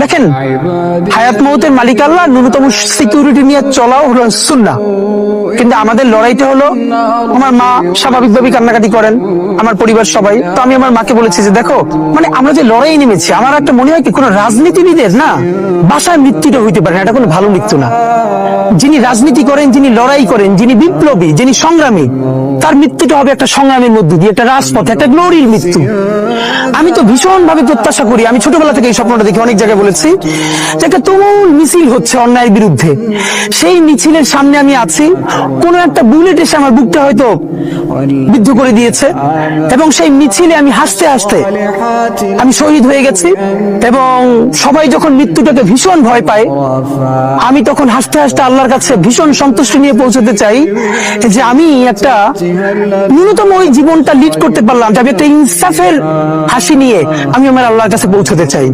দেখেন, হায়াত মৌতের মালিক আল্লাহ, ন্যূনতম সিকিউরিটি নিয়ে চলাও হলো সুন্নাহ। কিন্তু আমাদের লড়াইটা হলো, আমার মা স্বাভাবিকভাবে কান্নাকাটি করেন, আমার পরিবার সবাই। তো আমি আমার মাকে বলেছি যে দেখো, মানে আমরা যে লড়াই নেমেছি, আমার একটা মনে হয় কি, কোন রাজনীতিবিদের না বাসায় মৃত্যুটা হইতে পারে না, এটা কোনো ভালো মৃত্যু না। যিনি রাজনীতি করেন, যিনি লড়াই করেন, যিনি বিপ্লবী, যিনি সংগ্রামী, তার মৃত্যুটা হবে একটা সংগ্রামের মধ্যে দিয়ে, একটা রাজপথে, একটা গ্লোরির মৃত্যু। আমি তো ভীষণ ভাবে প্রত্যাশা করি, আমি ছোটবেলা থেকে এই স্বপ্নটা দেখি, অনেক জায়গায় বলেছি, যে একটা তুমুল মিছিল হচ্ছে অন্যায়ের বিরুদ্ধে, সেই মিছিলের সামনে আমি আছি, কোন একটা বুলেট এসে আমার বুকটা হয়তো বিদ্ধ করে দিয়েছে, এবং সেই মিছিলে আমি হাসতে হাসতে আমি শহীদ হয়ে গেছি। এবং সবাই যখন মৃত্যুটাকে ভীষণ ভয় পায়, আমি তখন হাসতে হাসতে আল্লাহর কাছে ভীষণ সন্তুষ্টি নিয়ে পৌঁছতে চাই, যে আমি একটা ন্যূনতম ওই জীবনটা লিড করতে পারলাম, যে আমি একটা ইনসাফের হাসি নিয়ে আমি আমার আল্লাহর কাছে পৌঁছতে চাই।